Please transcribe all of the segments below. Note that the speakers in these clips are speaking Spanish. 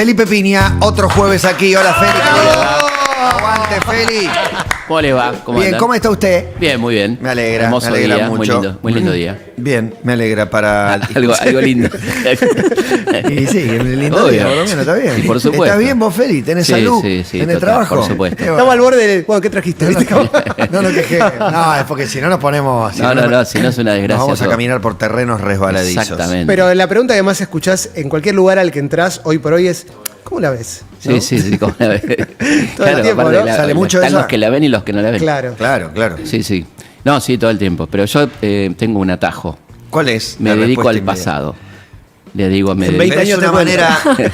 Felipe Piña, otro jueves aquí. Hola, Feli. Aguante, Feli. ¿Cómo le va? Bien, andan? ¿cómo está usted? Bien, muy bien. Me alegra, Hermoso me alegra día, mucho. Muy lindo día. Bien, me alegra para... algo lindo. Y sí, el lindo Obvio. día, por lo menos, está bien. Y por supuesto. ¿Estás bien vos, Feli? ¿Tenés Sí, salud? sí, ¿Tenés total, trabajo? por supuesto. Estamos al borde de... Bueno, ¿qué trajiste? ¿Viste? No nos quejemos. No, es porque si no nos ponemos... No, si no es una desgracia. Nos vamos a todo. caminar por terrenos resbaladizos. Exactamente. Pero la pregunta que más escuchás en cualquier lugar al que entras hoy por hoy es, ¿cómo la ves? ¿No? Sí, como la ves. Todo el tiempo, aparte ¿no? Sale mucho de están esa. los que la ven y los que no la ven. Claro. Claro. Sí. No, sí, todo el tiempo. Pero yo tengo un atajo. ¿Cuál es? Me la dedico respuesta al inmediata? pasado. Le digo, me En dedico. 20 años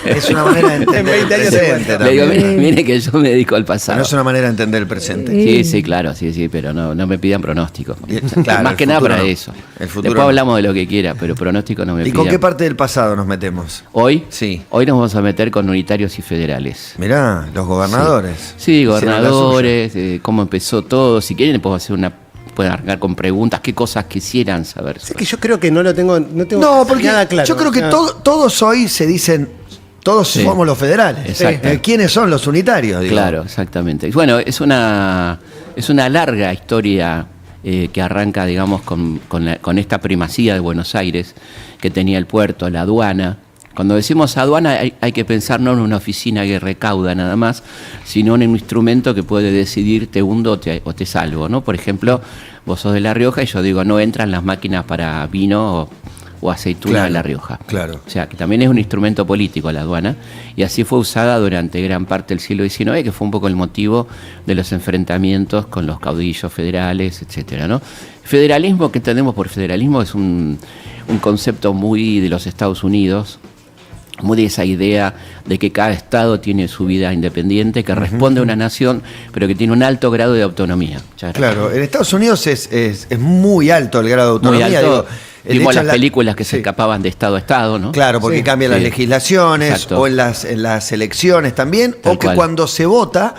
Es una manera de entender En 20 el años te presente cuento. Le digo, también. mire que yo me dedico al pasado. No es una manera de entender el presente. Sí, claro, sí, pero no me pidan pronóstico. Claro, Más el que nada futuro para no. eso. El futuro Después no. hablamos de lo que quiera, pero pronóstico no me ¿Y pidan. con qué parte del pasado nos metemos? Hoy, Sí. hoy nos vamos a meter con unitarios y federales. Mirá, los gobernadores. Sí, Hicieron la gobernadores, cómo empezó todo. Si quieren, pueden arrancar con preguntas, qué cosas quisieran saber. Es que yo creo que no tengo No, porque nada claro. yo creo que O sea, todos hoy se dicen, todos Sí. somos los federales. Exacto. ¿Quiénes son los unitarios? Digo? Claro, exactamente. Bueno, es una larga historia que arranca, digamos, con esta primacía de Buenos Aires que tenía el puerto, la aduana. Cuando decimos aduana hay que pensar no en una oficina que recauda nada más, sino en un instrumento que puede decidir te hundo o te salvo, ¿no? Por ejemplo, vos sos de La Rioja y yo digo no entran las máquinas para vino o aceituna Claro, de La Rioja. claro. O sea, que también es un instrumento político la aduana, y así fue usada durante gran parte del siglo XIX, que fue un poco el motivo de los enfrentamientos con los caudillos federales, etcétera, ¿no? Federalismo, ¿qué entendemos por federalismo? Es un concepto muy de los Estados Unidos, muy de esa idea de que cada estado tiene su vida independiente, que responde a una nación, pero que tiene un alto grado de autonomía. Claro, en Estados Unidos es muy alto el grado de Muy autonomía. alto. Digo, de Vimos hecho, las películas que se sí. escapaban de estado a estado, ¿no? Claro, porque Sí. cambian las Sí. legislaciones Exacto. o en las elecciones también, Tal o que cual. cuando se vota,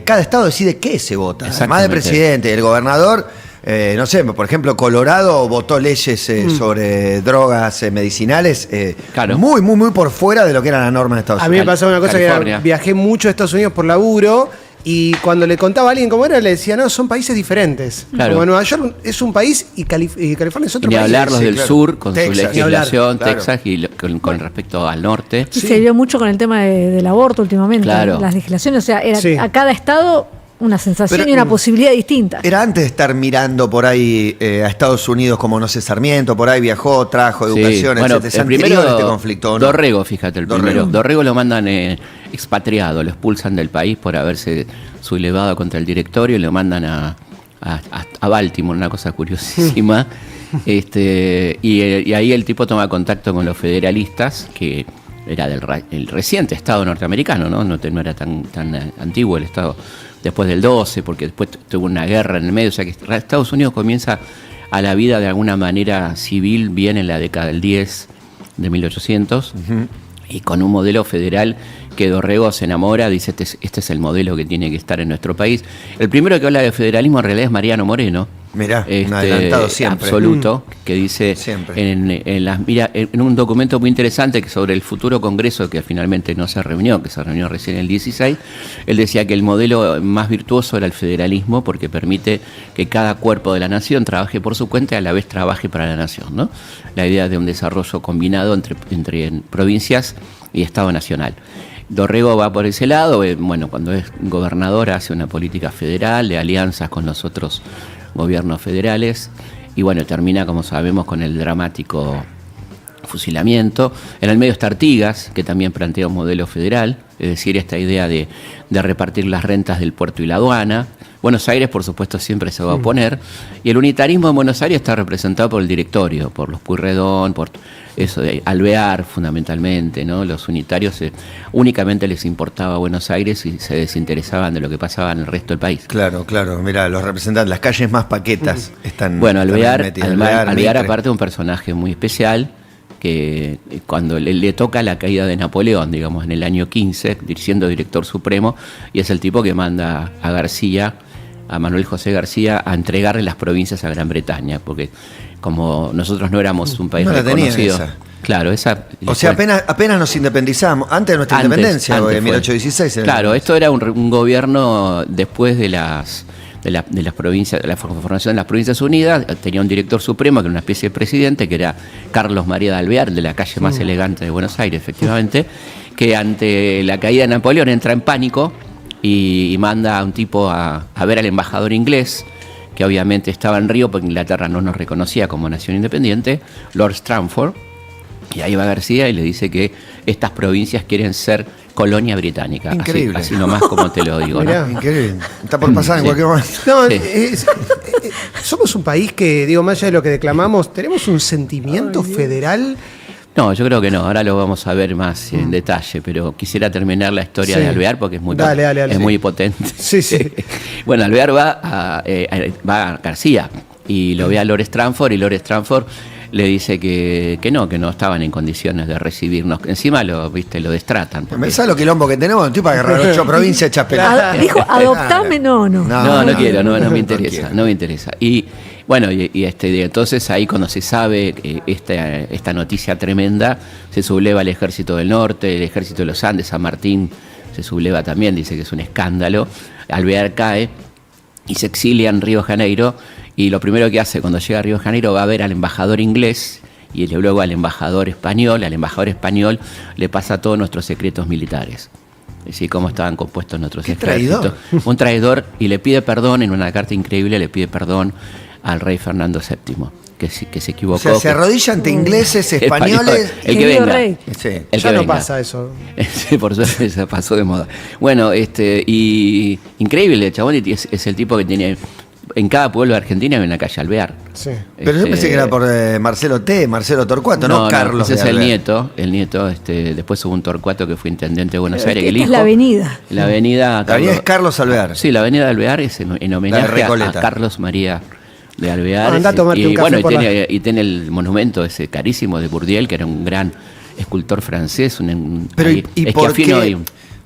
cada estado decide qué se vota. Además del Exactamente. presidente y el gobernador, no sé, por ejemplo, Colorado votó leyes sobre drogas medicinales Claro. muy por fuera de lo que era la norma en Estados A mí me Unidos. pasó una cosa California. que viajé mucho a Estados Unidos por laburo y cuando le contaba a alguien cómo era, le decía, no, son países diferentes. Claro. Como Nueva York es un país y California es otro Ni país. hablar los Sí, del claro. sur con Texas, su ni hablar, legislación, claro. Texas y con respecto al norte. Y se vio mucho con el tema del aborto últimamente, Claro. las legislaciones, o sea, era Sí. a cada estado una sensación Pero, y una posibilidad distinta. Era antes de estar mirando por ahí a Estados Unidos, como no sé, Sarmiento, por ahí viajó, trajo Sí. educación, Bueno, etcétera. Es el primero, anterior a este conflicto, ¿o no? Dorrego, fíjate, el Dorrego. primero. Dorrego lo mandan expatriado, lo expulsan del país por haberse sublevado contra el directorio y lo mandan a Baltimore, una cosa curiosísima. Y ahí el tipo toma contacto con los federalistas, que era el reciente Estado norteamericano, ¿no? No era tan antiguo el Estado después del 12, porque después tuvo una guerra en el medio, o sea que Estados Unidos comienza a la vida de alguna manera civil bien en la década del 10, de 1800, y con un modelo federal que Dorrego se enamora, dice este es el modelo que tiene que estar en nuestro país. El primero que habla de federalismo en realidad es Mariano Moreno. Mirá, un adelantado siempre. Absoluto, que dice Siempre. en un documento muy interesante que sobre el futuro Congreso, que finalmente no se reunió, que se reunió recién en el 16, él decía que el modelo más virtuoso era el federalismo porque permite que cada cuerpo de la nación trabaje por su cuenta y a la vez trabaje para la nación, ¿no? La idea de un desarrollo combinado entre provincias y Estado nacional. Dorrego va por ese lado, bueno, cuando es gobernador hace una política federal de alianzas con los otros gobiernos federales y bueno, termina, como sabemos, con el dramático fusilamiento. En el medio está Artigas, que también plantea un modelo federal, es decir, esta idea de repartir las rentas del puerto y la aduana. Buenos Aires, por supuesto, siempre se va a oponer, y el unitarismo en Buenos Aires está representado por el directorio, por los Pueyrredón, por eso de Alvear fundamentalmente, ¿no? Los unitarios únicamente les importaba Buenos Aires y se desinteresaban de lo que pasaba en el resto del país. Claro, mirá, los representantes, las calles más paquetas están. Bueno, Alvear metidas. Alvear Mitre. aparte es un personaje muy especial, que cuando le toca la caída de Napoleón, digamos, en el año 15, siendo director supremo, y es el tipo que manda a García, a Manuel José García, a entregarle las provincias a Gran Bretaña, porque como nosotros no éramos un país No la tenía reconocido. esa. Claro, esa. O sea, apenas nos independizamos, antes de nuestra independencia, antes en 1816. Claro, esto era un gobierno después de las provincias, de la formación de las Provincias Unidas. Tenía un director supremo, que era una especie de presidente, que era Carlos María de Alvear, de la calle más elegante de Buenos Aires, efectivamente, que ante la caída de Napoleón entra en pánico y manda a un tipo a ver al embajador inglés, que obviamente estaba en Río, porque Inglaterra no nos reconocía como nación independiente, Lord Stranford, y ahí va García y le dice que estas provincias quieren ser colonia británica. Increíble. Así nomás como te lo digo, Mirá. ¿no? Increíble. Está por pasar en Sí. cualquier momento. No, Sí. somos un país que, digo, más allá de lo que declamamos, tenemos un sentimiento federal. No, yo creo que no, ahora lo vamos a ver más en detalle, pero quisiera terminar la historia Sí. de Alvear porque es muy, Dale, es sí. muy potente. Sí, sí. Bueno, Alvear va a García y lo ve a Lord Stranford y Lord Stranford le dice que no estaban en condiciones de recibirnos. Encima lo destratan. porque- ¿Sabes lo quilombo que tenemos? Un tipo que agarrar 8 provincias hechas pelotas. Dijo, adoptame, no. No quiero, no me no interesa, quiero. no me interesa. Y bueno, entonces ahí cuando se sabe esta noticia tremenda, se subleva el Ejército del Norte, el Ejército de los Andes, San Martín se subleva también, dice que es un escándalo. Alvear cae y se exilia en Río de Janeiro, y lo primero que hace cuando llega a Río de Janeiro va a ver al embajador inglés y luego al embajador español. Al embajador español le pasa todos nuestros secretos militares. Así cómo estaban compuestos nuestros ¡Qué ejércitos. traidor! Un traidor, y le pide perdón, en una carta increíble le pide perdón al rey Fernando VII, que se equivocó. O sea, se arrodilla ante ingleses, españoles. El que Querido venga. rey. Sí. El Ya que no venga. pasa eso. Sí, por suerte se pasó de moda. Bueno, y increíble, el chabón es el tipo que tiene. En cada pueblo de Argentina hay una calle Alvear. Sí. Pero yo pensé que era por Marcelo Torcuato, no Carlos. Ese es de el Alvear. nieto. Después hubo un Torcuato que fue intendente de Buenos Aires. Esta el es hijo, la avenida. La avenida. La avenida es Carlos Alvear. Sí, la avenida de Alvear es en homenaje a Recoleta. Carlos María de Alvear. Andá a tomarte y un café bueno, por y tiene el monumento ese carísimo de Bourdieu, que era un gran escultor francés. Pero ahí, ¿y Schiaffino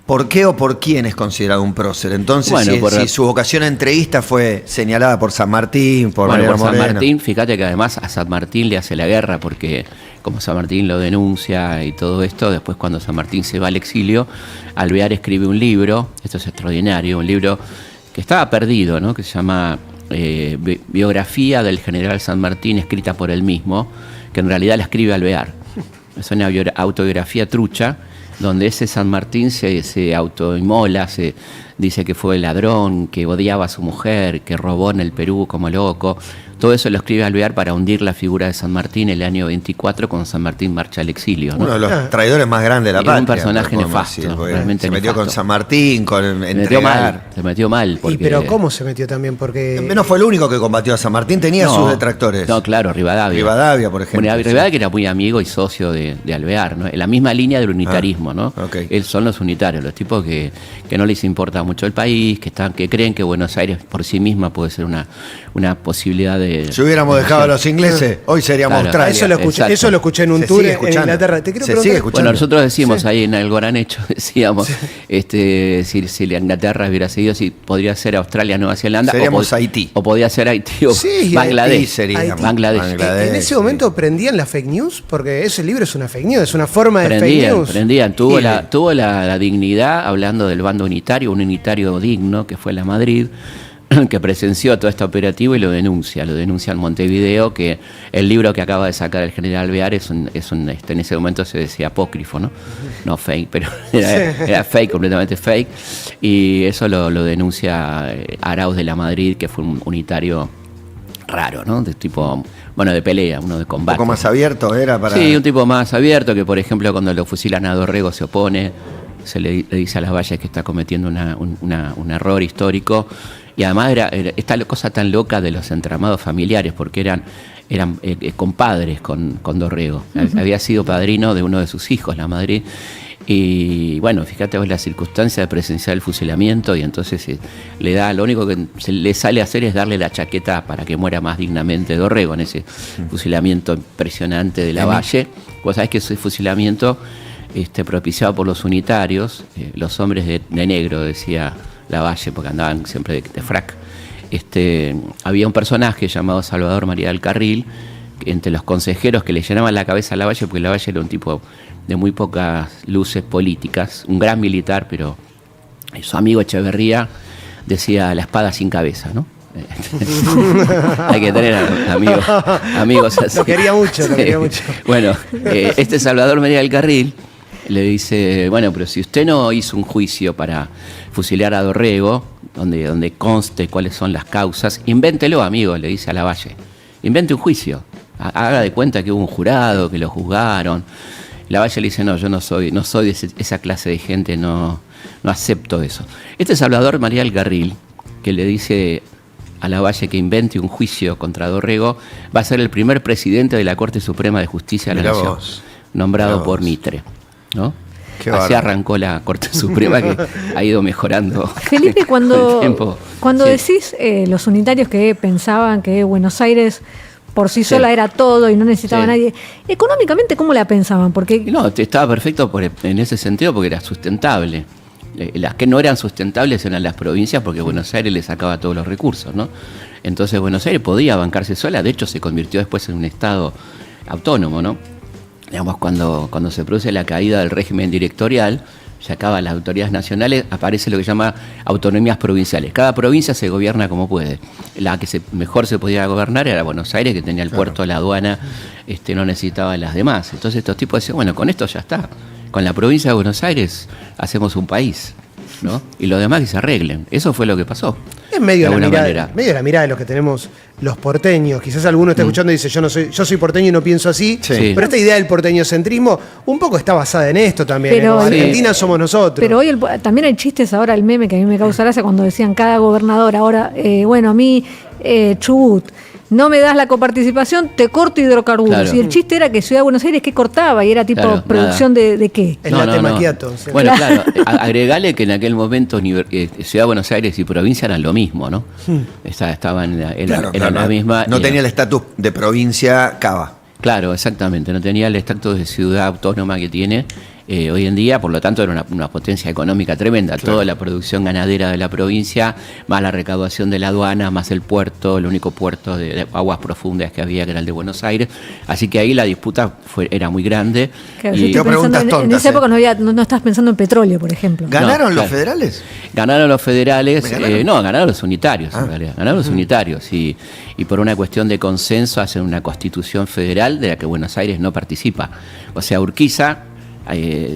por qué o por quién es considerado un prócer? Entonces, Bueno, si su vocación entreguista fue señalada por San Martín, por Bueno, Mariano por San Moreno. Martín, fíjate que además a San Martín le hace la guerra, porque como San Martín lo denuncia y todo esto, después cuando San Martín se va al exilio, Alvear escribe un libro, esto es extraordinario, un libro que estaba perdido, ¿no? Que se llama Biografía del General San Martín, escrita por él mismo, que en realidad la escribe Alvear. Es una autobiografía trucha, donde ese San Martín se autoinmola, se dice que fue ladrón, que odiaba a su mujer, que robó en el Perú como loco. Todo eso lo escribe Alvear para hundir la figura de San Martín el año 24, cuando San Martín marcha al exilio, ¿no? Uno de los traidores más grandes de la Es patria. un personaje podemos nefasto, decir, porque realmente se metió nefasto. con San Martín, con entregar. Se metió mal. Y Porque, pero ¿cómo se metió también? Porque No fue el único que combatió a San Martín, tenía No, sus detractores. No, claro, Rivadavia. Rivadavia, por ejemplo. Bueno, sí. Rivadavia que era muy amigo y socio de Alvear, ¿no? En la misma línea del unitarismo, ¿no? ok. Son los unitarios, los tipos que no les importa mucho el país, que creen que Buenos Aires por sí misma puede ser una posibilidad de... Si hubiéramos dejado a los ingleses, hoy seríamos Claro. Australia. Exacto. eso lo escuché en un Se tour sigue en escuchando. Inglaterra. Te quiero Se preguntar, sigue escuchando. Bueno, nosotros decimos ahí en Algorán Hecho, decíamos, si la Inglaterra hubiera seguido, si podría ser Australia, Nueva Zelanda, Seríamos Haití. o podía ser Haití o Sí, Bangladesh. Haití seríamos. Bangladesh. en ese momento prendían las fake news, porque ese libro es una fake news, es una forma de fake news. Prendían. Tuvo Y- la dignidad, hablando del bando unitario, un unitario digno, que fue la Madrid, que presenció todo este operativo y lo denuncia en Montevideo, que el libro que acaba de sacar el general Alvear es un en ese momento se decía apócrifo, ¿no? No fake, pero era fake, completamente fake, y eso lo denuncia Arauz de la Madrid, que fue un unitario raro, ¿no? De tipo, bueno, de pelea, uno de Un combate. poco más abierto era para... Sí, un tipo más abierto, que por ejemplo cuando lo fusilan a Dorrego se opone, se le dice a las Valles que está cometiendo un error histórico, y además era esta cosa tan loca de los entramados familiares, porque eran compadres con Dorrego. Había sido padrino de uno de sus hijos, la Madrid. Y bueno, fíjate vos la circunstancia de presenciar el fusilamiento, y entonces lo único que se le sale a hacer es darle la chaqueta para que muera más dignamente Dorrego en ese fusilamiento impresionante de la Valle. Vos sabés que ese fusilamiento propiciado por los unitarios, los hombres de negro, decía la Valle, porque andaban siempre de frac. Había un personaje llamado Salvador María del Carril, entre los consejeros que le llenaban la cabeza a Lavalle, porque Lavalle era un tipo de muy pocas luces políticas, un gran militar, pero su amigo Echeverría decía la espada sin cabeza, ¿no? Hay que tener amigos así. Lo quería mucho, lo quería mucho. Bueno, este Salvador María del Carril le dice, bueno, pero si usted no hizo un juicio para fusilar a Dorrego, donde conste cuáles son las causas, invéntelo, amigo, le dice a Lavalle. Invente un juicio. Haga de cuenta que hubo un jurado, que lo juzgaron. Lavalle le dice, no, yo no soy de esa clase de gente, no acepto eso. Este Salvador María del Carril, que le dice a Lavalle que invente un juicio contra Dorrego, va a ser el primer presidente de la Corte Suprema de Justicia de la Nación, nombrado por Mitre, ¿no? Así arrancó la Corte Suprema, que ha ido mejorando. Felipe, cuando sí. decís los unitarios que pensaban que Buenos Aires por sí sola era todo y no necesitaba a nadie, económicamente, ¿cómo la pensaban? Porque no, estaba perfecto en ese sentido porque era sustentable. Las que no eran sustentables eran las provincias porque Buenos Aires le sacaba todos los recursos, ¿no? Entonces Buenos Aires podía bancarse sola, de hecho se convirtió después en un estado autónomo, ¿no? Digamos, cuando se produce la caída del régimen directorial, se acaban las autoridades nacionales, aparece lo que se llama autonomías provinciales. Cada provincia se gobierna como puede. La que mejor se podía gobernar era Buenos Aires, que tenía el puerto, la aduana, no necesitaba las demás. Entonces estos tipos decían, bueno, con esto ya está. Con la provincia de Buenos Aires hacemos un país, ¿no? Y los demás que se arreglen. Eso fue lo que pasó. Es medio de la mirada de los que tenemos los porteños. Quizás alguno está escuchando y dice, yo soy porteño y no pienso así. Sí. Pero esta idea del porteñocentrismo un poco está basada en esto también. Pero, Argentina somos nosotros. Pero hoy también hay chistes ahora, el meme que a mí me causa gracia cuando decían cada gobernador, ahora, bueno, a mí, Chubut, no me das la coparticipación, te corto hidrocarburos. Claro. Y el chiste era que Ciudad de Buenos Aires, ¿qué cortaba? Y era tipo Claro, producción de qué. El latte macchiato. Sí. Bueno, claro, agregale que en aquel momento Ciudad de Buenos Aires y provincia eran lo mismo, ¿no? Estaban en la misma. No tenía el estatus de provincia Cava. Claro, exactamente, no tenía el estatus de ciudad autónoma que tiene hoy en día, por lo tanto era una potencia económica tremenda. Claro. Toda la producción ganadera de la provincia, más la recaudación de la aduana, más el puerto, el único puerto de aguas profundas que había, que era el de Buenos Aires. Así que ahí la disputa era muy grande. Claro, y en esa época no estás pensando en petróleo, por ejemplo. ¿Ganaron los federales? Ganaron los federales, ganaron los unitarios, en realidad. Ganaron los unitarios y por una cuestión de consenso hacen una constitución federal de la que Buenos Aires no participa. O sea, Urquiza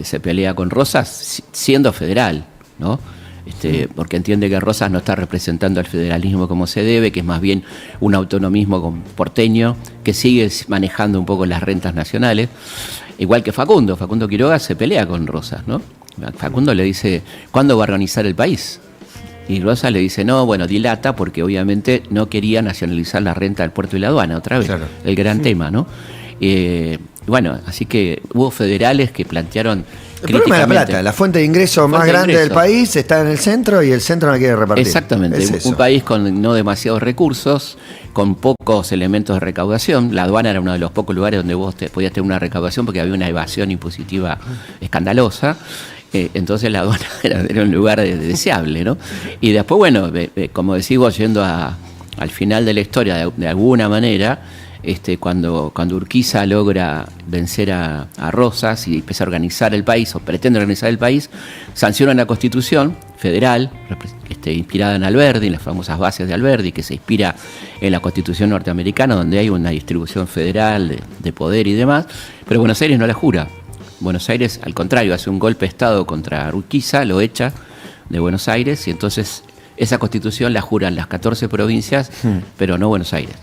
se pelea con Rosas siendo federal, ¿no? Porque entiende que Rosas no está representando al federalismo como se debe, que es más bien un autonomismo porteño que sigue manejando un poco las rentas nacionales, igual que Facundo Quiroga se pelea con Rosas, ¿no? Facundo le dice, ¿cuándo va a organizar el país? Y Rosas le dice, no, bueno, dilata, porque obviamente no quería nacionalizar la renta del puerto y la aduana, otra vez, claro. El gran tema, ¿no? Bueno, así que hubo federales que plantearon el problema de la plata, la fuente de ingreso más grande del país está en el centro y el centro no quiere repartir. Exactamente, un país con no demasiados recursos, con pocos elementos de recaudación. La aduana era uno de los pocos lugares donde vos podías tener una recaudación porque había una evasión impositiva escandalosa. Entonces la aduana era un lugar deseable, ¿no? Y después, bueno, como decís vos, yendo al final de la historia, de alguna manera, cuando Urquiza logra vencer a Rosas y empieza a organizar el país, o pretende organizar el país, sanciona una constitución federal, inspirada en Alberdi, en las famosas bases de Alberdi, que se inspira en la constitución norteamericana, donde hay una distribución federal de poder y demás, pero Buenos Aires no la jura. Buenos Aires, al contrario, hace un golpe de Estado contra Urquiza, lo echa de Buenos Aires, y entonces esa constitución la juran las 14 provincias, pero no Buenos Aires,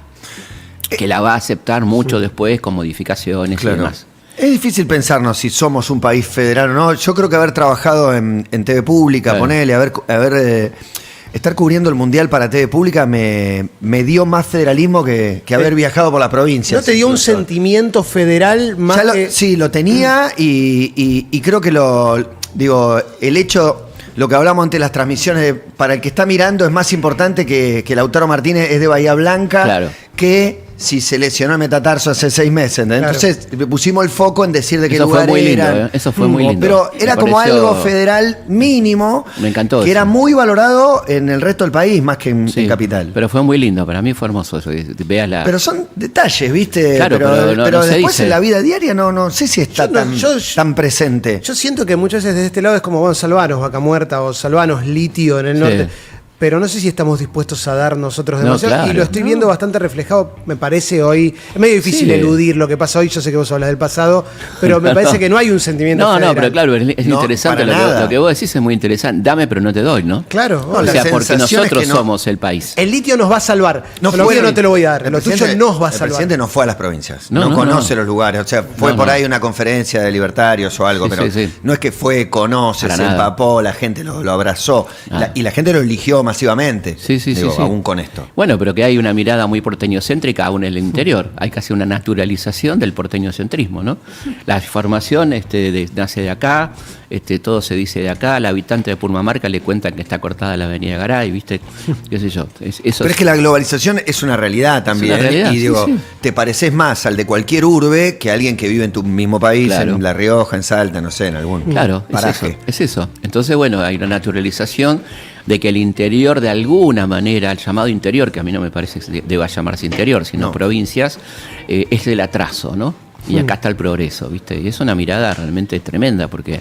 que la va a aceptar mucho después con modificaciones y demás. Es difícil pensarnos si somos un país federal o no. Yo creo que haber trabajado en TV Pública, ponele, estar cubriendo el Mundial para TV Pública me dio más federalismo que haber viajado por la provincia. ¿No te dio un sentimiento federal más Sí, lo tenía y creo que el hecho... Lo que hablamos ante las transmisiones, para el que está mirando es más importante que Lautaro Martínez es de Bahía Blanca, claro, que si se lesionó el metatarso hace 6 meses. Claro. Entonces pusimos el foco en decir de qué Eso lugar fue muy lindo, eran. eso fue muy lindo. Pero era Me como pareció- algo federal mínimo. Me encantó Que eso. era muy valorado en el resto del país, más que en Sí, capital. pero fue muy lindo, para mí fue hermoso eso. Veas la... Pero son detalles, ¿viste? Claro, pero no se después dice. en la vida diaria no sé si está tan presente. Yo siento que muchas veces desde este lado es como, bueno, salvanos Vaca Muerta o salvanos litio en el Sí. norte. Pero no sé si estamos dispuestos a dar nosotros No, demasiado. claro. Y lo estoy viendo bastante reflejado, me parece hoy. Es medio difícil Sí. eludir lo que pasa hoy. Yo sé que vos hablas del pasado, pero me parece que no hay un sentimiento No, federal. pero claro, es No, interesante para nada. lo que vos decís, es muy interesante. Dame, pero no te doy, ¿no? Claro. No, O la sea, porque sensación es nosotros que no. somos el país. El litio nos va a salvar. Lo fue mío el- no te lo voy a dar. el Lo tuyo presidente- nos va a El salvar. presidente no fue a las provincias. No, No, no, conoce no. los lugares. O sea, fue No, por no. ahí una conferencia de libertarios o algo, Sí, pero sí, sí. no es que fue, conoce, Para se nada. empapó, la gente lo abrazó. Ah. Y la gente lo eligió masivamente. Sí, sí, Digo, sí, sí. aún con esto. Bueno, pero que hay una mirada muy porteñocéntrica aún en el interior. Hay casi una naturalización del porteñocentrismo, ¿no? La información nace de acá, todo se dice de acá. Al habitante de Purmamarca le cuentan que está cortada la avenida Garay, ¿viste? ¿Qué sé yo? Eso Pero es que la globalización es una realidad también. una realidad, y digo, sí, sí. te pareces más al de cualquier urbe que a alguien que vive en tu mismo país, Claro. en La Rioja, en Salta, no sé, en algún Claro, paraje. es eso. Entonces, bueno, hay una naturalización de que el interior, de alguna manera, el llamado interior, que a mí no me parece que deba llamarse interior, sino No. provincias, es el atraso, ¿no? Y acá está el progreso, ¿viste? Y es una mirada realmente tremenda, porque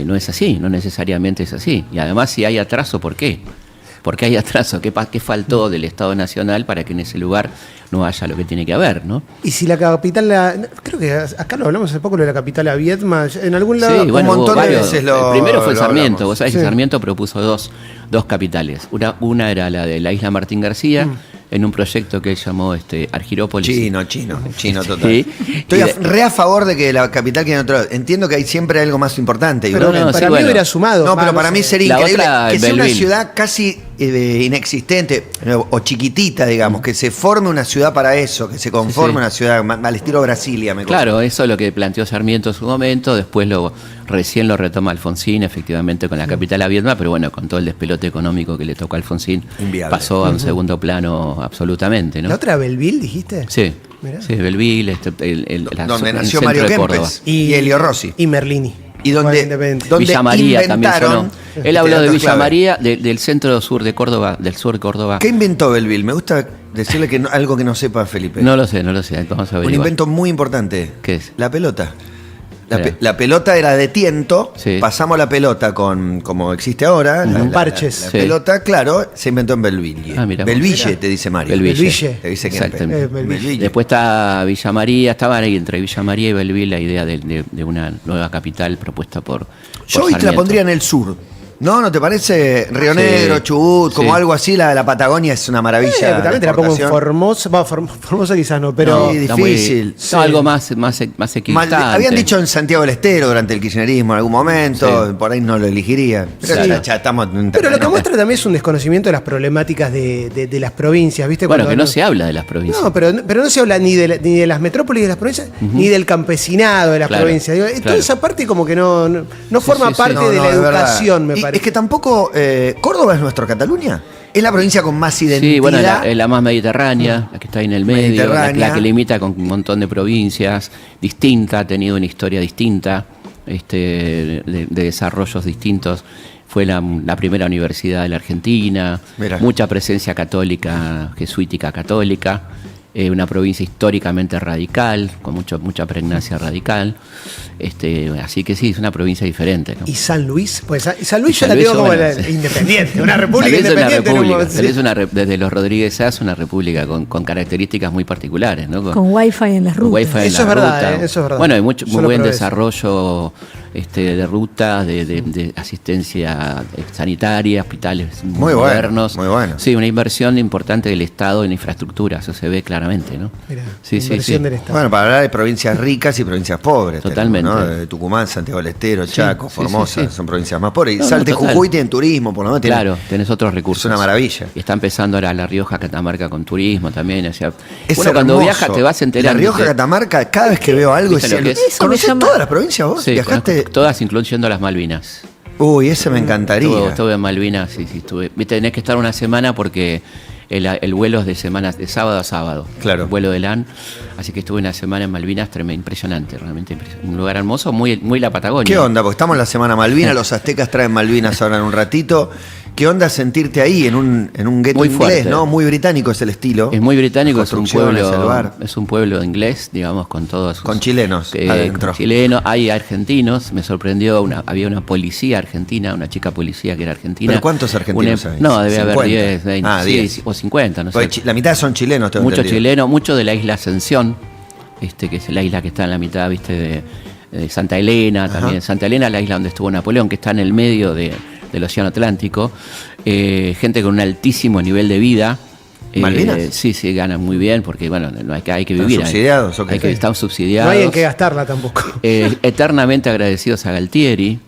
no es así, no necesariamente es así. Y además, si hay atraso, ¿por qué? ¿Por qué hay atraso? ¿Qué faltó del Estado Nacional para que en ese lugar no haya lo que tiene que haber, ¿no? Y si la capital, creo que acá lo hablamos hace poco, lo de la capital a Viedma, en algún lado. Sí, bueno, un montón hubo de varios. veces lo- El primero fue lo Sarmiento. hablamos. Vos sabés Sí. que Sarmiento propuso dos capitales. Una era la de la isla Martín García, en un proyecto que él llamó Argirópolis. Chino total. Sí. Estoy Y de- re a favor de que la capital quede en otro lado. Entiendo que hay siempre algo más importante. Pero No, para sí, mí bueno. hubiera sumado. No, pero más, para mí sería La increíble otra, que sea una Belleville. ciudad casi inexistente o chiquitita, digamos, que se forme una ciudad para eso, que se conforme Sí, sí. una ciudad al estilo Brasilia, me Claro, eso es lo que planteó Sarmiento en su momento, después recién lo retoma Alfonsín, efectivamente, con la capital a Viedma, pero bueno, con todo el despelote económico que le tocó a Alfonsín, Inviable. pasó a un segundo plano absolutamente, ¿no? ¿La otra Belleville dijiste? Sí, Mirá. sí, Belleville, donde el nació centro Mario de Córdoba. Kempes y Elio Rossi. Y Merlini. Y donde, Independiente. donde Villa María también inventaron sonó. Él habló de datos Villa clave. María, del centro sur de Córdoba, del sur de Córdoba. ¿Qué inventó Belleville? Me gusta decirle que algo que no sepa Felipe. No lo sé, vamos a Un averiguar. invento muy importante. ¿Qué es? La pelota. Mira. La pelota era de tiento, Sí. pasamos la pelota con como existe ahora, Con parches. La Sí. pelota, claro, se inventó en Belleville. Ah, mira vos. Belleville, Mira. te dice Mario. Belleville. Te dice Exactamente. Kempes. Belleville. Después está Villa María, estaba ahí entre Villa María y Belleville la idea de una nueva capital propuesta por Yo hoy te la Sarmiento. pondría en el sur. ¿No te parece? Río Sí. Negro, Chubut, como Sí. algo así, la Patagonia es una maravilla. Pero también te la pongo en exportación. Formosa. Va, Formosa quizás no, pero. Sí, está muy- difícil. no, algo más equidistante. Habían dicho en Santiago del Estero durante el kirchnerismo en algún momento, Sí. por ahí no lo elegiría. Pero Sí. ya estamos en un Pero lo que terreno. muestra también es un desconocimiento de las problemáticas de las provincias, ¿viste? Bueno, Cuando que no se habla de las provincias. No, pero no se habla ni de las metrópolis de las provincias, ni del campesinado de las Claro, provincias. Digo, claro. Toda esa parte como que no forma sí, sí. parte No, de no, la es verdad. educación, me Y parece. es que tampoco Córdoba es nuestro Cataluña. Es la provincia con más identidad. Sí, bueno, la más mediterránea, la que está ahí en el medio, Mediterránea. la que limita con un montón de provincias, distinta, ha tenido una historia distinta, de desarrollos distintos. Fue la primera universidad de la Argentina, Mirá. mucha presencia católica, jesuítica católica, una provincia históricamente radical, con mucha pregnancia radical. Así que sí, es una provincia diferente, ¿no? ¿Y San Luis? Pues San Luis Y yo San la Luis, tengo como bueno, la sí. independiente, una república Tal vez es una independiente. república, ¿no? tal vez desde los Rodríguez Sá es una república con características muy particulares, ¿no? Con wifi en las Con rutas. wifi en Eso la es verdad, ruta. eso es verdad. Bueno, hay muy Yo lo buen probé eso. desarrollo de rutas, de asistencia sanitaria, hospitales Muy bueno, modernos. muy bueno. Sí, una inversión importante del Estado en infraestructura, eso se ve claramente, ¿no? Mirá, Sí, sí, inversión sí. del Estado. Bueno, para hablar de provincias ricas y provincias pobres. Totalmente. tenemos, ¿no? De Tucumán, Santiago del Estero, Chaco, sí, Formosa, sí, sí. son provincias más pobres. Y No, no, Salta y total. Jujuy tienen turismo, por lo menos. tienen- Claro, tenés otros recursos. Es una maravilla. Y está empezando ahora La Rioja, Catamarca con turismo también. O sea, Es bueno, cuando hermoso. viajas te vas enterando. La Rioja, Catamarca, cada vez que veo algo, ¿Viste lo que es? Eso me ¿Conocés llama- todas las provincias vos? Sí, ¿Viajaste? conozco todas, incluyendo las Malvinas. Uy, ese me encantaría. Estuve en Malvinas, sí, estuve. Viste, tenés que estar una semana porque el vuelo es de sábado a sábado. Claro. El vuelo de LAN. Así que estuve una semana en Malvinas, impresionante, realmente un lugar hermoso, muy, muy la Patagonia. ¿Qué onda? Porque estamos en la semana Malvinas, los aztecas traen Malvinas ahora en un ratito. ¿Qué onda sentirte ahí en un gueto Muy inglés, fuerte. ¿no? Muy británico es el estilo. Es muy británico, Construcciones, el bar. es un pueblo inglés, digamos, con todos sus, Con chilenos adentro. con chilenos, hay argentinos, me sorprendió, había una policía argentina, una chica policía que era argentina. ¿Pero cuántos argentinos hay? No, debe haber 50. 10, 20, Ah, 10. o 50, no sé. Porque la mitad son chilenos, tengo Muchos entendido. chilenos, mucho de la isla Ascensión, que es la isla que está en la mitad, viste, de Santa Elena, también. Santa Elena, la isla donde estuvo Napoleón, que está en el medio del Océano Atlántico. Gente con un altísimo nivel de vida. ¿Malvinas? Sí, ganan muy bien, porque bueno, no hay que vivir. ¿Están subsidiados o qué? Están subsidiados. No hay en qué gastarla tampoco. Eternamente agradecidos a Galtieri.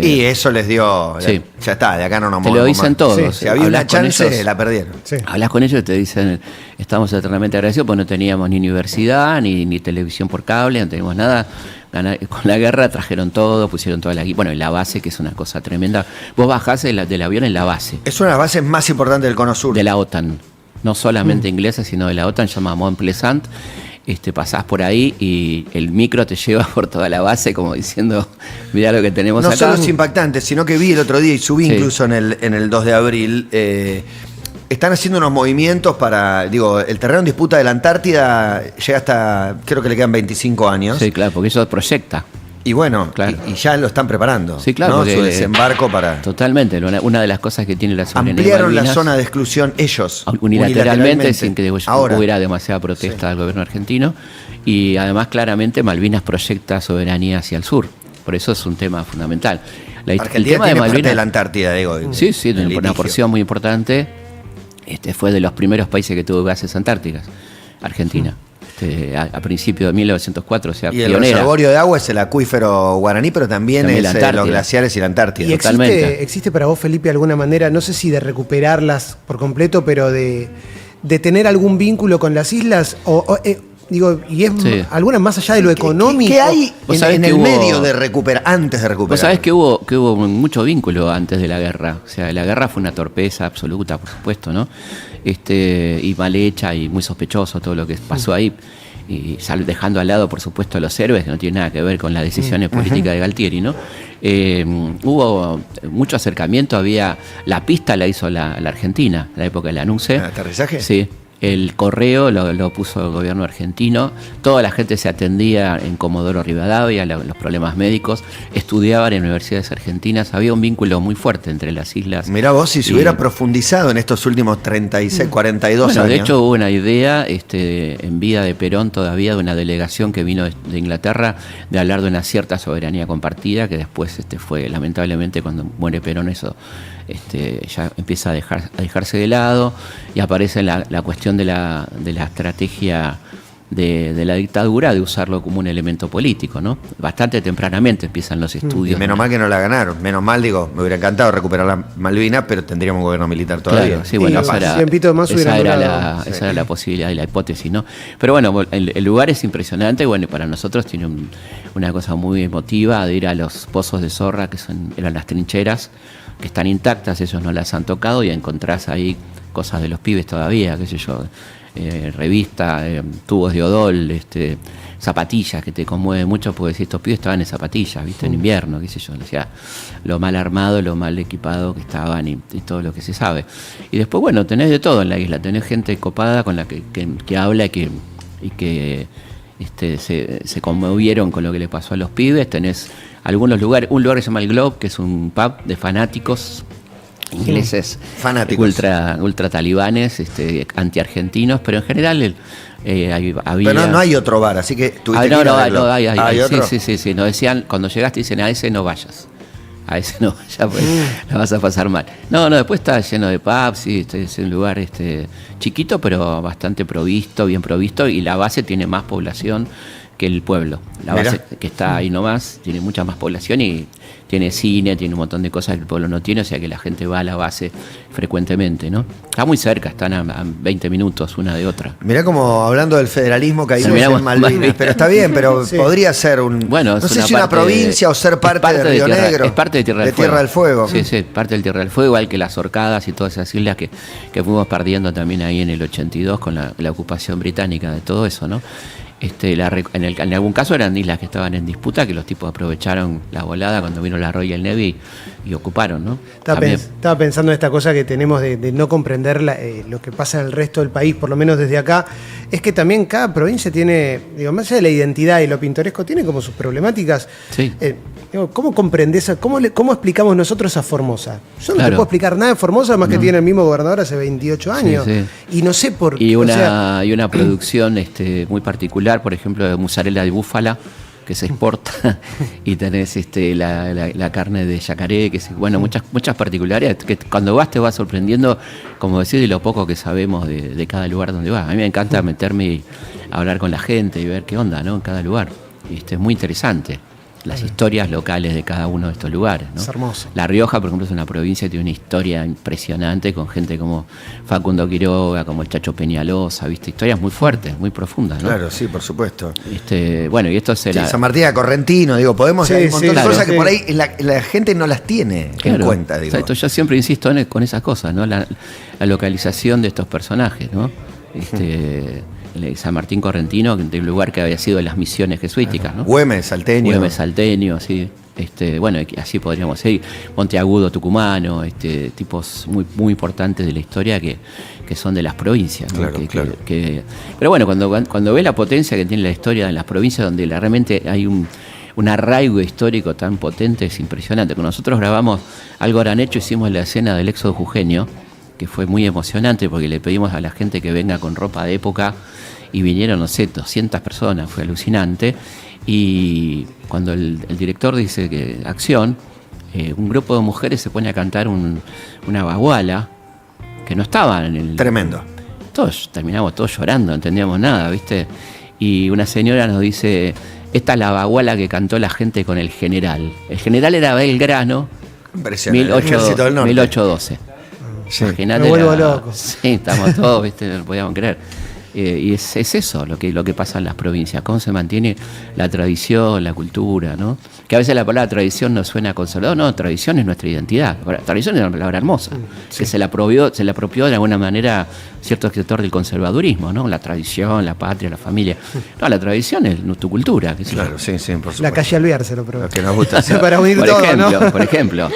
Y eso les dio. Sí. Ya está, de acá no nos Te movemos lo dicen más. todos. Si había Hablas una con chance, ellos, la perdieron. Sí. hablas con ellos y te dicen, estamos eternamente agradecidos porque no teníamos ni universidad, ni televisión por cable, no teníamos nada. Con la guerra trajeron todo, pusieron toda la guía. Bueno, y la base, que es una cosa tremenda. Vos bajás del avión en la base Es una de las bases más importantes del Cono Sur. de la OTAN. No solamente inglesa, sino de la OTAN, se llama Mont Pleasant. Pasás por ahí y el micro te lleva por toda la base, como diciendo, mirá lo que tenemos No acá. solo es impactante, sino que vi el otro día y subí Sí. incluso en el 2 de abril. Están haciendo unos movimientos el terreno en disputa de la Antártida llega hasta, creo que le quedan 25 años. Sí, claro, porque eso proyecta. Y bueno, Claro. y ya lo están preparando. Sí, claro, ¿no? porque, Su desembarco para... Totalmente. Una de las cosas que tiene la soberanía de Ampliaron la Malvinas, zona de exclusión ellos. unilateralmente, sin que Ahora. hubiera demasiada protesta del gobierno argentino. Y además, claramente, Malvinas proyecta soberanía hacia el sur. Por eso es un tema fundamental. El Argentina tema de tiene parte Malvinas. de la Antártida, digo. Sí, el una litigio. porción muy importante. Fue de los primeros países que tuvo bases antárticas, Argentina. A principios de 1904, o sea, Y el pionera. reservorio de agua es el acuífero guaraní, pero también También es la Antártida. los glaciares y la Antártida. ¿Y Totalmente. existe para vos, Felipe, alguna manera, no sé si de recuperarlas por completo, pero de tener algún vínculo con las islas? Y es Sí. alguna más allá de lo económico. ¿Qué hay Vos sabés en que el hubo- medio de recuperar, antes de recuperar? Vos sabés que hubo mucho vínculo antes de la guerra. O sea, la guerra fue una torpeza absoluta, por supuesto, ¿no? Y mal hecha y muy sospechoso todo lo que pasó ahí. Y dejando al lado, por supuesto, a los héroes, que no tienen nada que ver con las decisiones políticas de Galtieri, ¿no? Hubo mucho acercamiento, la pista la hizo la Argentina, en la época del ANUNCE. ¿El aterrizaje? Sí. El correo lo puso el gobierno argentino, toda la gente se atendía en Comodoro Rivadavia, los problemas médicos, estudiaban en universidades argentinas, había un vínculo muy fuerte entre las islas. Mirá vos, si se Y- hubiera profundizado en estos últimos 36, 42 Bueno, años. de hecho hubo una idea en vida de Perón todavía, de una delegación que vino de Inglaterra, de hablar de una cierta soberanía compartida, que después fue, lamentablemente, cuando muere Perón, eso ya empieza a dejarse de lado, y aparece la cuestión de la estrategia de la dictadura, de usarlo como un elemento político, ¿no? Bastante tempranamente empiezan los Y estudios. menos mal que no la ganaron. Menos mal, me hubiera encantado recuperar las Malvinas, pero tendríamos un gobierno militar todavía. Claro, sí, bueno, Y esa tiempito más hubiera era durado. esa era la posibilidad y la hipótesis, ¿no? Pero bueno, el lugar es impresionante, bueno, y para nosotros tiene una cosa muy emotiva de ir a los pozos de Zorra, que eran las trincheras, que están intactas, ellos no las han tocado, y encontrás ahí cosas de los pibes todavía, qué sé yo, revista, tubos de odol, zapatillas, que te conmueven mucho, porque si estos pibes estaban en zapatillas, ¿viste? En invierno, qué sé yo, o sea, lo mal armado, lo mal equipado que estaban y todo lo que se sabe. Y después, bueno, tenés de todo en la isla, tenés gente copada con la que habla y que se conmovieron con lo que le pasó a los pibes. Tenés algunos lugares, un lugar que se llama el Globe, que es un pub de fanáticos ingleses, Fanáticos. ultra talibanes, anti-argentinos, pero en general había... Pero no hay otro bar, así que tuviste que ir a verlo. hay, ¿Hay otro? sí, nos decían, cuando llegaste dicen, a ese no vayas, pues la vas a pasar mal. No, después está lleno de pubs, sí, es un lugar chiquito, pero bastante provisto, bien provisto, y la base tiene más población que el pueblo. La Mirá. base que está ahí nomás tiene mucha más población y tiene cine, tiene un montón de cosas que el pueblo no tiene, o sea que la gente va a la base frecuentemente, ¿no? Está muy cerca, están a 20 minutos una de otra. Mirá como hablando del federalismo caímos Miramos en Malvinas, pero está bien, pero Sí. podría ser Bueno, no es sé si una parte provincia o ser parte de Río Negro. Es parte de Tierra del de Fuego. Tierra del Fuego. Sí, sí, parte del Tierra del Fuego, igual que las Orcadas y todas esas islas que fuimos perdiendo también ahí en el 82 con la ocupación británica de todo eso, ¿no? En algún caso eran islas que estaban en disputa, que los tipos aprovecharon la volada cuando vino la Royal Navy y ocuparon, ¿no? Estaba pensando en esta cosa que tenemos de no comprender lo que pasa en el resto del país, por lo menos desde acá. Es que también cada provincia tiene, digo, más allá de la identidad y lo pintoresco, tiene como sus problemáticas. Sí. Digo, ¿cómo comprendés, cómo explicamos nosotros a Formosa? Yo no te Claro. puedo explicar nada de Formosa, más que tiene el mismo gobernador hace 28 años. Sí. Y no sé por qué. Y o una, sea, y una producción muy particular, por ejemplo, de mozzarella de búfala, que se exporta, y tenés la carne de yacaré, bueno, muchas particularidades, que cuando vas te vas sorprendiendo, como decir, de lo poco que sabemos de cada lugar donde vas. A mí me encanta meterme y hablar con la gente y ver qué onda, ¿no? En cada lugar. Y es muy interesante. Las historias locales de cada uno de estos lugares, ¿no? Es hermoso. La Rioja, por ejemplo, es una provincia que tiene una historia impresionante con gente como Facundo Quiroga, como el Chacho Peñalosa, ¿viste? Historias muy fuertes, muy profundas, ¿no? Claro, sí, por supuesto. Bueno, y esto se Sí, San Martín de Correntino, digo, podemos Sí, hay un montón sí, de claro. cosas que Sí. por ahí la gente no las tiene en cuenta, digo. Exacto, yo siempre insisto con esas cosas, ¿no? La localización de estos personajes, ¿no? El San Martín Correntino, de un lugar que había sido de las misiones jesuíticas, ¿no? Güemes, Salteño. Güemes salteño, sí. Bueno, así podríamos seguir. Monteagudo tucumano, tipos muy, muy importantes de la historia que son de las provincias, ¿no? Claro, claro. Pero bueno, cuando ves la potencia que tiene la historia en las provincias donde realmente hay un arraigo histórico tan potente, es impresionante. Cuando nosotros grabamos Algo Habrán Hecho, hicimos la escena del éxodo jujeño, que fue muy emocionante porque le pedimos a la gente que venga con ropa de época y vinieron, no sé, 200 personas, fue alucinante. Y cuando el director dice que acción, un grupo de mujeres se pone a cantar una baguala que no estaba en el... Tremendo. Todos terminamos todos llorando, no entendíamos nada, ¿viste? Y una señora nos dice, esta es la baguala que cantó la gente con el general. El general era Belgrano, Impresionante. El Ejército del Norte. 1812. Sí. Imaginate Me vuelvo loco. Sí, estamos todos, ¿viste? No lo podíamos creer. Y es eso lo que pasa en las provincias, cómo se mantiene la tradición, la cultura, ¿no? Que a veces la palabra tradición no suena conservador, no, tradición es nuestra identidad. Ahora, tradición es una palabra hermosa, que se la apropió de alguna manera cierto sector del conservadurismo, ¿no? La tradición, la patria, la familia. No, la tradición es tu cultura. qué sé yo. Claro, sí, por supuesto. La calle Alvear se lo probó. Lo que nos gusta hacer. Para unir todo, ¿no? Por ejemplo.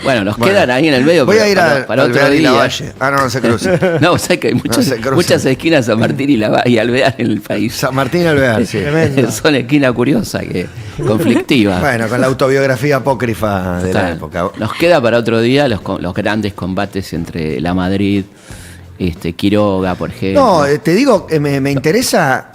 Bueno, nos quedan ahí en el medio. Voy pero a ir para otro Alvear y día. Lavalle. Ah, no se cruza. No, sabes que hay se cruza. muchas esquinas San Martín y Alvear en el país. San Martín y Alvear, sí. Tremendo. Son esquinas curiosas, conflictivas. Bueno, con la autobiografía apócrifa de la Total. época. Nos queda para otro día los grandes combates entre la Madrid, Quiroga, por ejemplo. No, te digo, me interesa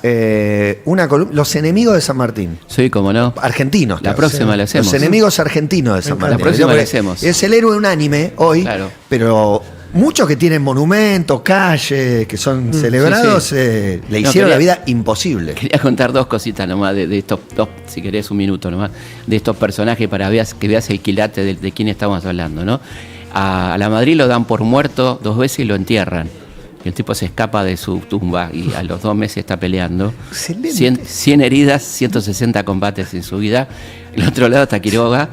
una columna, los enemigos de San Martín. Sí, cómo no. Argentinos. La claro. próxima la hacemos. Los enemigos argentinos de San encanta. Martín. La próxima Porque la hacemos. Es el héroe unánime hoy, Claro. pero muchos que tienen monumentos, calles, que son celebrados, sí. le No, hicieron quería- la vida imposible. Quería contar dos cositas nomás de estos dos, si querés un minuto nomás, de estos personajes para que veas el quilate de quién estamos hablando, ¿no? A la Madrid lo dan por muerto 2 veces y lo entierran. El tipo se escapa de su tumba y a los 2 meses está peleando. Excelente. 100 heridas, 100 combates en su vida. El otro lado está Quiroga,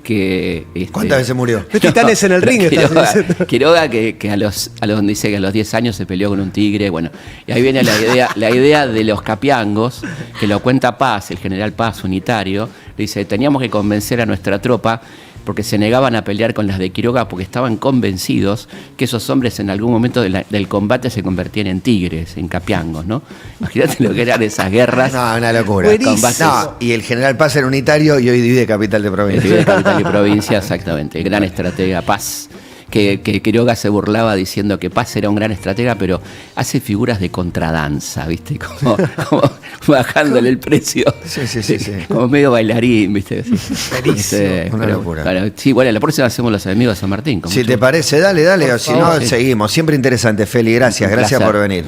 que... ¿Cuántas veces murió? Los titanes en el ring, estás diciendo. Quiroga que a los dice que a los 10 años se peleó con un tigre, bueno, y ahí viene la idea de los capiangos, que lo cuenta Paz, el general Paz unitario, le dice, teníamos que convencer a nuestra tropa porque se negaban a pelear con las de Quiroga porque estaban convencidos que esos hombres en algún momento del combate se convertían en tigres, en capiangos, ¿no? Imagínate lo que eran esas guerras. No, una locura. Buenísimo. Combates. No, y el general Paz era unitario y hoy divide capital de El provincia. de capital y provincia, exactamente. El gran estratega Paz. Que Quiroga se burlaba diciendo que Paz era un gran estratega, pero hace figuras de contradanza, ¿viste? Como bajándole el precio. Sí. Como medio bailarín, ¿viste? Una locura. Claro, sí, bueno, la próxima hacemos los amigos de San Martín. con Si mucho te parece, dale, o si no, favor, sí. seguimos. Siempre interesante, Feli, gracias Un por placer. venir.